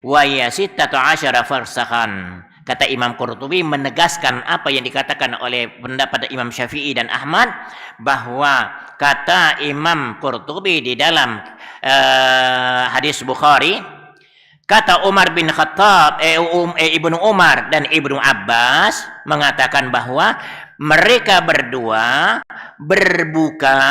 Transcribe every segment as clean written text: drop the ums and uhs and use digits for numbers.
wa ya sittatu asyara farsakhan. Kata Imam Qurtubi menegaskan apa yang dikatakan oleh pendapat Imam Syafi'i dan Ahmad, bahwa kata Imam Qurtubi di dalam hadis Bukhari, kata Umar bin Khattab, Ibnu Umar dan Ibnu Abbas mengatakan bahwa mereka berdua berbuka,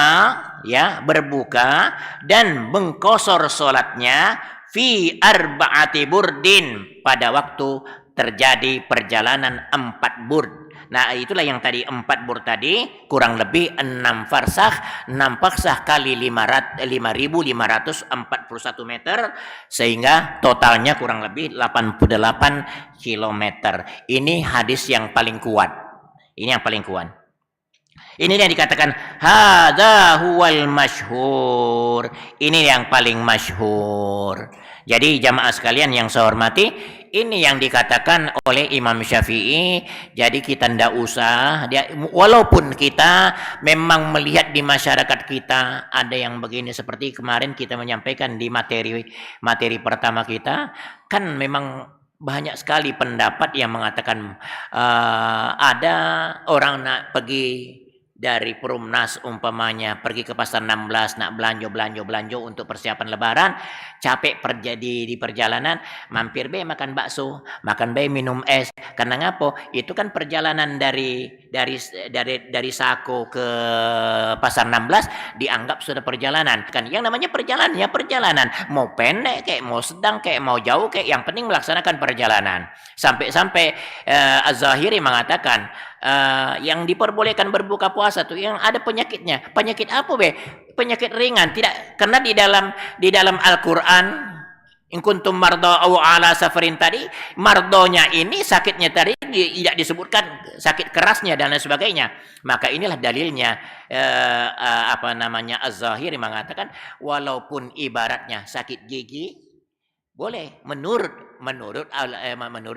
ya, berbuka dan mengkosor solatnya fi arba'ati burdin, pada waktu terjadi perjalanan 4 burd. Nah, itulah yang tadi 4 burd tadi kurang lebih 6 farsakh, 6 farsakh kali 5.541 meter, sehingga totalnya kurang lebih 88 kilometer. Ini hadis yang paling kuat. Ini yang paling kuat. Ini yang dikatakan hadza huwal masyhur. Ini yang paling masyhur. Jadi jamaah sekalian yang saya hormati, ini yang dikatakan oleh Imam Syafi'i. Jadi kita tidak usah, walaupun kita memang melihat di masyarakat kita ada yang begini, seperti kemarin kita menyampaikan di materi pertama kita, kan memang banyak sekali pendapat yang mengatakan ada orang nak pergi dari Perumnas umpamanya, pergi ke pasar 16 nak belanja untuk persiapan lebaran, capek di perjalanan, mampir be makan bakso, makan be minum es. Karena ngapo? Itu kan perjalanan dari Sako ke pasar 16 dianggap sudah perjalanan. Kan yang namanya perjalanan ya perjalanan, mau pendek kayak mau sedang kayak mau jauh kayak, yang penting melaksanakan perjalanan. Sampai Az-Zahiri mengatakan yang diperbolehkan berbuka puasa tuh yang ada penyakitnya. Penyakit apa be? Penyakit ringan. Tidak, karena di dalam Al-Qur'an, in kuntum marda aw ala safarin tadi, mardonya ini sakitnya tadi tidak disebutkan sakit kerasnya dan lain sebagainya. Maka inilah dalilnya Az-Zahiri mengatakan walaupun ibaratnya sakit gigi boleh menurut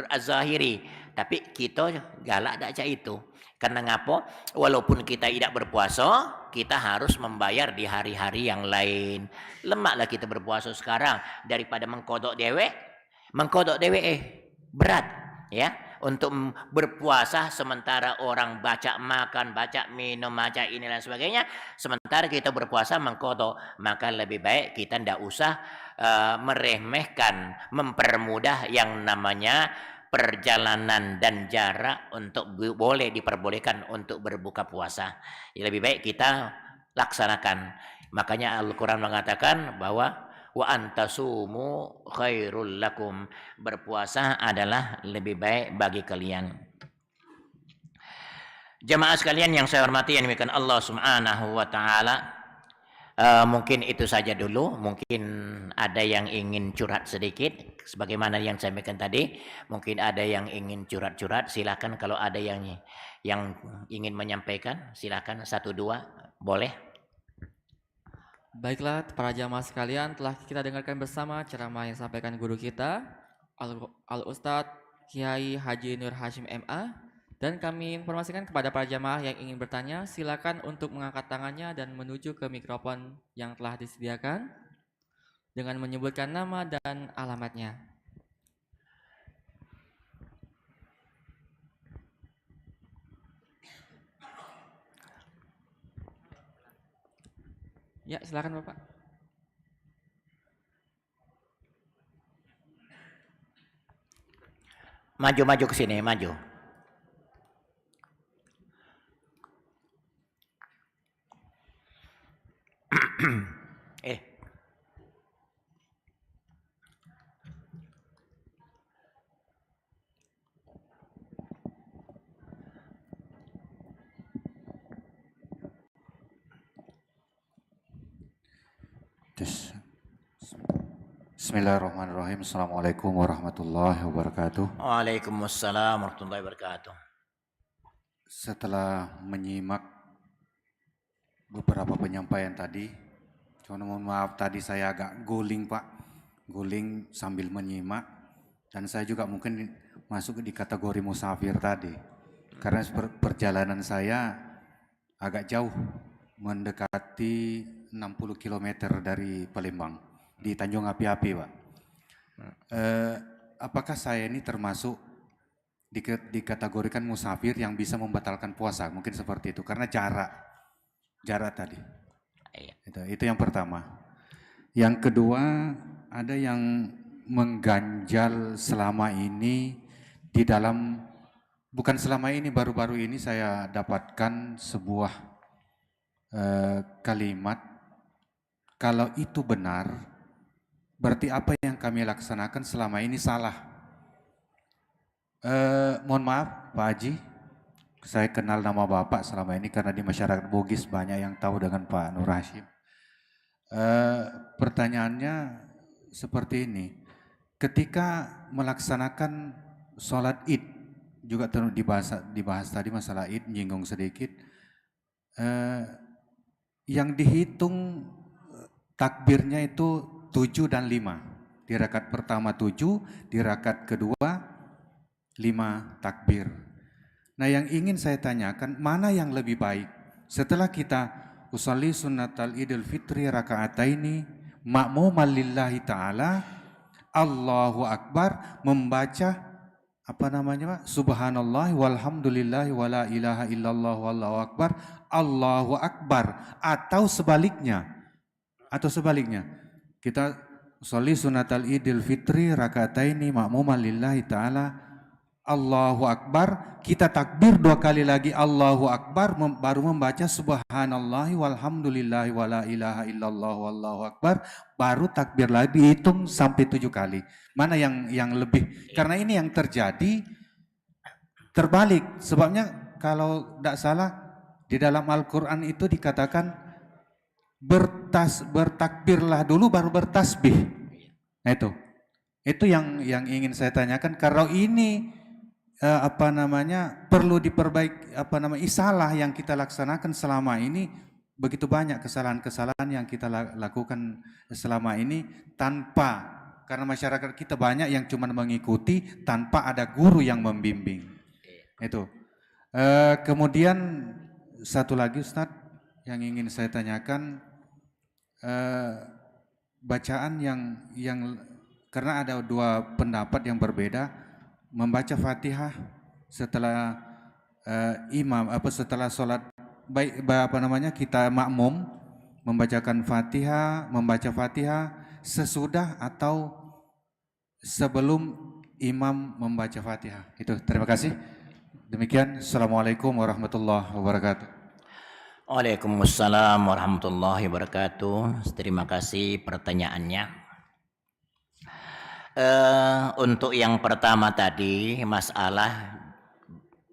Az-Zahiri. Tapi kita galak dak cak itu. Karena ngapo? Walaupun kita tidak berpuasa, kita harus membayar di hari-hari yang lain. Lemaklah kita berpuasa sekarang daripada mengkodok dewe berat, ya. Untuk berpuasa sementara orang baca makan, baca minum, baca ini dan sebagainya, sementara kita berpuasa mengkodok, maka lebih baik kita tidak usah meremehkan, mempermudah yang namanya perjalanan dan jarak untuk boleh diperbolehkan untuk berbuka puasa. Lebih baik kita laksanakan. Makanya Al-Quran mengatakan bahwa wa antasumu khairul lakum, berpuasa adalah lebih baik bagi kalian. Jemaah sekalian yang saya hormati yang demikian Allah Subhanahu wa taala, mungkin itu saja dulu. Mungkin ada yang ingin curhat sedikit sebagaimana yang saya sampaikan tadi. Mungkin ada yang ingin curhat-curhat, silakan. Kalau ada yang ingin menyampaikan, silakan 1-2 boleh. Baiklah para jamaah sekalian, telah kita dengarkan bersama ceramah yang disampaikan guru kita Al-Ustadz Kiai Haji Nur Hashim MA. Dan kami informasikan kepada para jamaah yang ingin bertanya, silakan untuk mengangkat tangannya dan menuju ke mikrofon yang telah disediakan dengan menyebutkan nama dan alamatnya. Ya, silakan Bapak. Maju ke sini, maju. Bismillahirrahmanirrahim. Assalamualaikum warahmatullahi wabarakatuh. Waalaikumsalam warahmatullahi wabarakatuh. Setelah menyimak beberapa penyampaian tadi, mohon maaf tadi saya agak guling Pak, guling sambil menyimak, dan saya juga mungkin masuk di kategori musafir tadi, karena perjalanan saya agak jauh, mendekati 60 km dari Palembang, di Tanjung Api-Api Pak. apakah saya ini termasuk dikategorikan musafir yang bisa membatalkan puasa? Mungkin seperti itu karena jarak tadi. Iya. Itu yang pertama. Yang kedua, ada yang mengganjal selama ini di dalam, bukan selama ini, baru-baru ini saya dapatkan sebuah kalimat, kalau itu benar, berarti apa yang kami laksanakan selama ini salah. Mohon maaf Pak Haji, saya kenal nama Bapak selama ini karena di masyarakat Bugis banyak yang tahu dengan Pak Nur Hashim. Pertanyaannya seperti ini, ketika melaksanakan sholat id, juga dibahas tadi masalah id, nyinggung sedikit, yang dihitung takbirnya itu 7 dan 5, di rakaat pertama 7, di rakaat kedua 5 takbir. Nah yang ingin saya tanyakan, mana yang lebih baik setelah kita usolli sunnatal idul fitri rakaataini ma'muman lillahi ta'ala, Allahu Akbar, membaca subhanallah walhamdulillah wala ilaha illallah wallahu akbar, Allahu Akbar, atau sebaliknya kita usolli sunnatal idul fitri rakaataini ma'muman lillahi ta'ala, Allahu Akbar, kita takbir 2 kali lagi Allahu Akbar, baru membaca subhanallah walhamdulillah wala ilaha illallah wallahu akbar, baru takbir lagi, hitung sampai 7 kali. Mana yang lebih? Karena ini yang terjadi terbalik. Sebabnya kalau tidak salah di dalam Al-Quran itu dikatakan bertakbirlah dulu baru bertasbih. Nah itu yang ingin saya tanyakan. Kalau ini perlu diperbaiki, salah yang kita laksanakan selama ini, begitu banyak kesalahan-kesalahan yang kita lakukan selama ini karena masyarakat kita banyak yang cuma mengikuti tanpa ada guru yang membimbing. Itu. Kemudian satu lagi Ustadz yang ingin saya tanyakan, bacaan yang karena ada 2 pendapat yang berbeda, membaca Fatihah setelah setelah sholat kita makmum membaca Fatihah sesudah atau sebelum imam membaca Fatihah. Itu, terima kasih. Demikian, Assalamualaikum warahmatullahi wabarakatuh. Waalaikumsalam warahmatullahi wabarakatuh. Terima kasih pertanyaannya. Untuk yang pertama tadi, masalah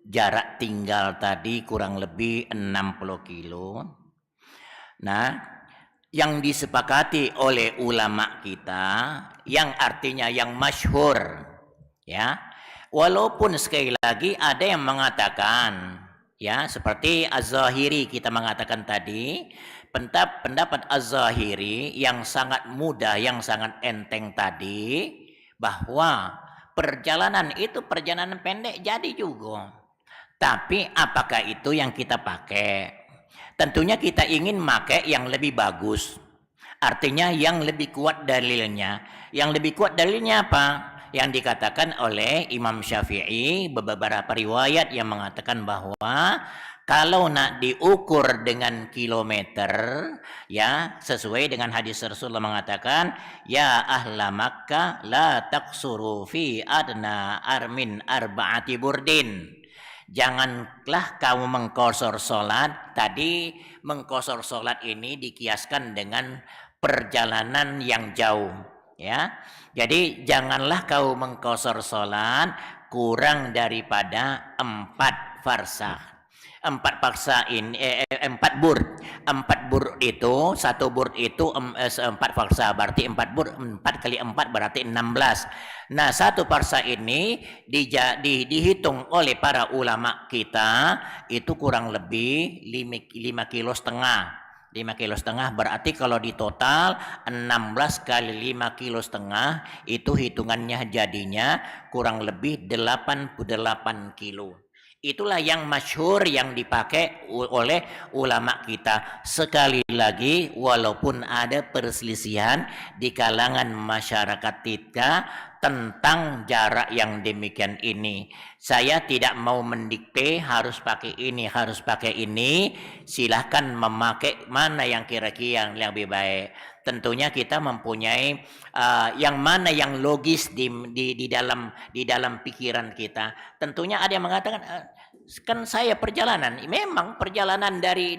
jarak tinggal tadi kurang lebih 60 kilo. Nah, yang disepakati oleh ulama kita, yang artinya yang masyhur, ya, walaupun sekali lagi ada yang mengatakan, ya, seperti Az-Zahiri kita mengatakan tadi, pendapat Az-Zahiri yang sangat mudah, yang sangat enteng tadi, bahwa perjalanan itu perjalanan pendek jadi juga. Tapi apakah itu yang kita pakai? Tentunya kita ingin pakai yang lebih bagus. Artinya yang lebih kuat dalilnya. Yang lebih kuat dalilnya apa? Yang dikatakan oleh Imam Syafi'i, beberapa riwayat yang mengatakan bahwa kalau nak diukur dengan kilometer, ya, sesuai dengan hadis Rasulullah mengatakan, ya ahla Makkah la taqsuru fi adna armin arba'ati burdin. Janganlah kamu mengkosor solat. Tadi mengkosor solat ini dikiaskan dengan perjalanan yang jauh, ya. Jadi janganlah kau mengkosor solat kurang daripada 4 farsakh. 4 bur itu, 1 bur itu 4 farsa, berarti 4 bur, 4 kali 4 berarti 16. Nah, 1 farsa ini dihitung oleh para ulama kita itu kurang lebih 5 kilo setengah. 5 kilo setengah berarti kalau di total 16 kali 5 kilo setengah itu hitungannya jadinya kurang lebih 88 kilo. Itulah yang masyhur yang dipakai oleh ulama kita. Sekali lagi, walaupun ada perselisihan di kalangan masyarakat kita tentang jarak yang demikian ini. Saya tidak mau mendikte harus pakai ini, harus pakai ini. Silahkan memakai mana yang kira-kira yang lebih baik. Tentunya kita mempunyai yang mana yang logis di dalam pikiran kita. Tentunya ada yang mengatakan kan saya perjalanan. Memang perjalanan dari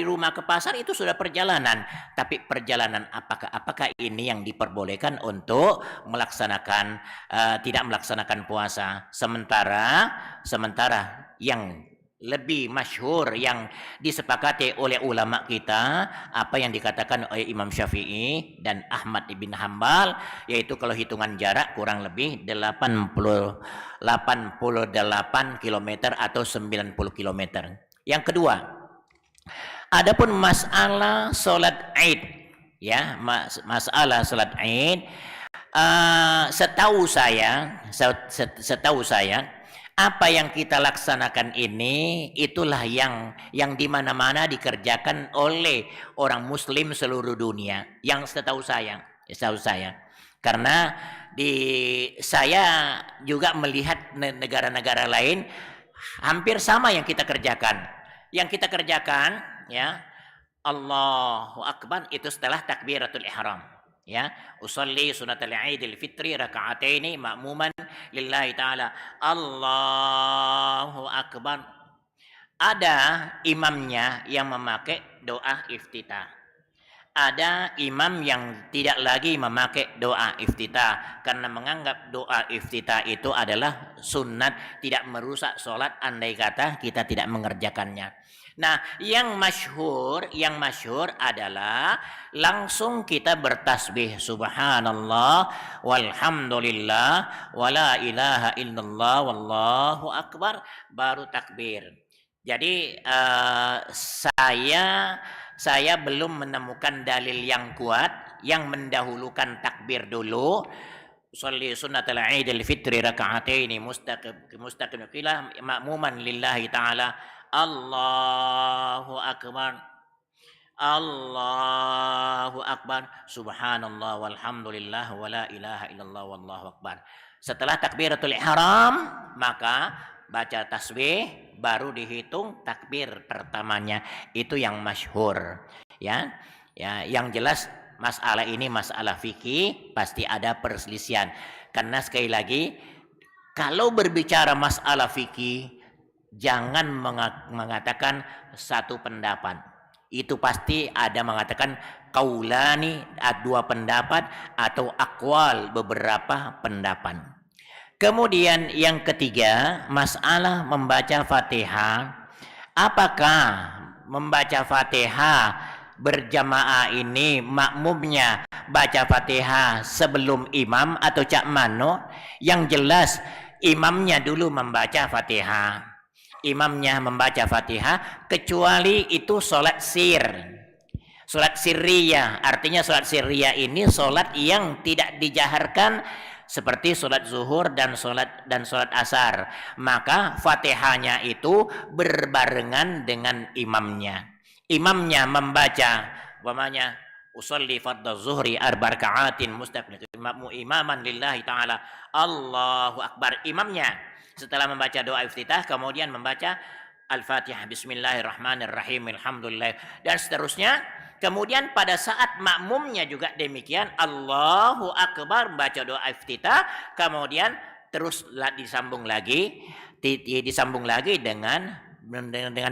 rumah ke pasar itu sudah perjalanan. Tapi perjalanan apakah ini yang diperbolehkan untuk melaksanakan tidak melaksanakan puasa? Sementara yang lebih masyhur yang disepakati oleh ulama kita apa yang dikatakan oleh Imam Syafi'i dan Ahmad bin Hambal, yaitu kalau hitungan jarak kurang lebih 88 km atau 90 km. Yang kedua, adapun masalah salat Id, ya, masalah salat Id, setahu saya apa yang kita laksanakan ini itulah yang di mana-mana dikerjakan oleh orang muslim seluruh dunia, yang setahu saya. Karena saya juga melihat negara-negara lain hampir sama yang kita kerjakan. Yang kita kerjakan, ya, Allahu Akbar itu setelah takbiratul ihram. Ya, usolli sunatal Idul Fitri raka'ataini ma'muman lillahi ta'ala. Allahu Akbar. Ada imamnya yang memakai doa iftitah. Ada imam yang tidak lagi memakai doa iftitah karena menganggap doa iftitah itu adalah sunnat, tidak merusak sholat andai kata kita tidak mengerjakannya. Nah, yang masyhur adalah langsung kita bertasbih subhanallah walhamdulillah wala ilaha illallah wallahu akbar baru takbir. Jadi saya belum menemukan dalil yang kuat yang mendahulukan takbir dulu. Sholli sunnatal Idul Fitri raka'ataini mustaqim qila ma'muman lillahi ta'ala. Allahu Akbar. Allahu Akbar. Subhanallah walhamdulillah wala ilaha illallah wallahu akbar. Setelah takbiratul ihram, maka baca tasbih baru dihitung takbir pertamanya. Itu yang masyhur, ya. Ya, yang jelas masalah ini masalah fikih pasti ada perselisihan. Karena sekali lagi kalau berbicara masalah fikih jangan mengatakan satu pendapat. Itu pasti ada mengatakan kaulani, dua pendapat atau akwal beberapa pendapat. Kemudian yang ketiga, masalah membaca Fatihah. Apakah membaca Fatihah berjamaah ini makmumnya baca Fatihah sebelum imam atau cak mano? Yang jelas imamnya dulu membaca Fatihah. Imamnya membaca Fatihah kecuali itu sholat sir. Sholat sirriyah, artinya sholat sirriyah ini sholat yang tidak dijaharkan seperti sholat zuhur dan sholat asar. Maka Fatihahnya itu berbarengan dengan imamnya. Imamnya membaca, umpamanya usolli fardhu zuhri arba raka'atin mustaqbil imaman lillahi ta'ala. Allahu Akbar. Imamnya setelah membaca doa iftitah kemudian membaca Al-Fatihah, bismillahirrahmanirrahim, alhamdulillah dan seterusnya. Kemudian pada saat makmumnya juga demikian, Allahu Akbar, membaca doa iftitah, kemudian terus disambung lagi dengan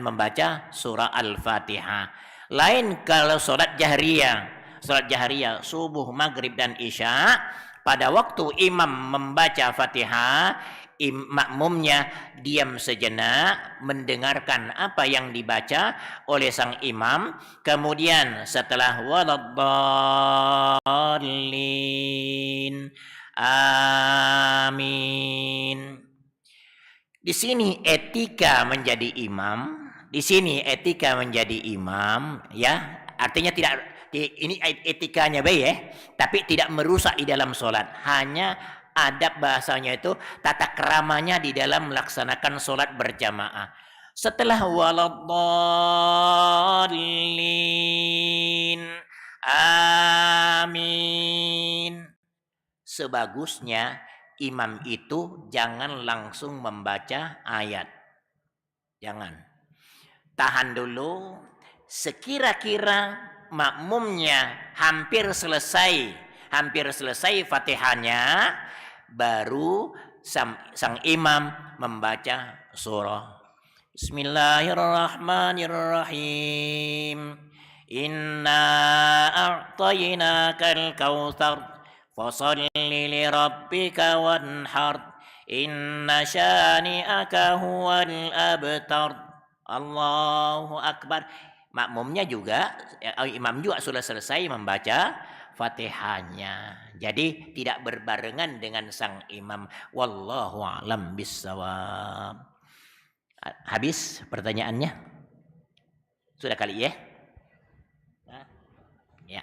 membaca surah Al-Fatihah. Lain kalau sholat jahriyah subuh, maghrib dan isya, pada waktu imam membaca Fatihah, makmumnya diam sejenak mendengarkan apa yang dibaca oleh sang imam. Kemudian setelah waladdallin amin. Di sini etika menjadi imam. Ya, artinya tidak ini etikanya baik ya, tapi tidak merusak di dalam sholat. Hanya adab bahasanya itu tata keramanya di dalam melaksanakan sholat berjamaah. Setelah waladdallin, amin. Sebagusnya imam itu jangan langsung membaca ayat. Jangan. Tahan dulu. Sekira-kira makmumnya hampir selesai Fatihahnya, baru sang imam membaca surah. Bismillahirrahmanirrahim. Inna a'tainakal kautsar fasholli li rabbika wanhar. Inna syani'aka huwal abtar. Allahu akbar. Makmumnya juga, imam juga sudah selesai membaca Fatihahnya. Jadi tidak berbarengan dengan sang imam. Wallahu a'lam bissawab. Habis pertanyaannya? Sudah kali ya? Ya.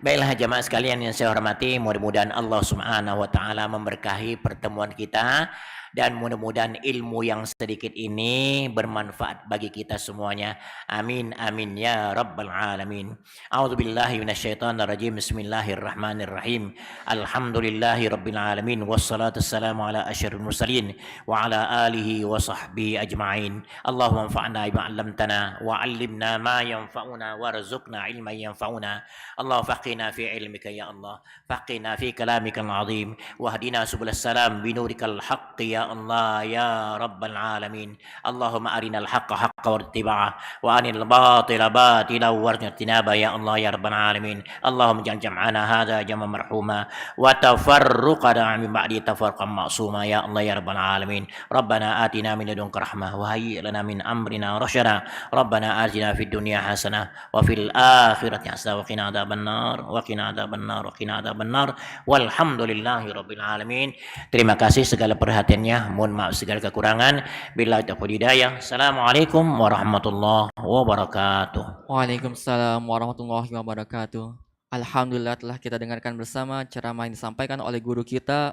Baiklah jamaah sekalian yang saya hormati, mudah-mudahan Allah Subhanahu wa taala memberkahi pertemuan kita dan mudah-mudahan ilmu yang sedikit ini bermanfaat bagi kita semuanya. Amin amin ya rabbal alamin. A'udzubillahi minasyaitonirrajim. Bismillahirrahmanirrahim. Alhamdulillahi rabbil alamin wassalatu wassalamu ala asyrofil mursalin wa ala alihi wa sahbihi ajma'in. Allahumma anfa'na bima 'allamtana wa 'allimna ma yanfa'una warzuqna ilman yanfa'una. Allah faqina fi ilmika ya Allah. Faqina fi kalamikal 'azim wahdina subulas salam binurikal haqqi ya Allah ya rabbal alamin. Allahumma arinal haqqa haqqa wartiba'ah wa arinal batila batila wartinaba ya Allah ya rabbal alamin. Allahumma ja'al jam'ana hadha jam'an marhuma wa tafarruqana min ba'di tafarruqan ma'suma ya Allah ya rabbal alamin. Rabbana atina min ladunka rahmah wa hayyi' lana min amrina rasyada. Rabbana atina fid dunya hasanah wa fil akhirati hasanah wa qina adzabannar wa qina adzabannar wa qina adzabannar. Walhamdulillahi rabbil alamin. Terima kasih segala perhatiannya. Mohon maaf segala kekurangan. Billahi taufiq hidayah. Assalamualaikum warahmatullahi wabarakatuh. Waalaikumsalam warahmatullahi wabarakatuh. Alhamdulillah telah kita dengarkan bersama ceramah yang disampaikan oleh guru kita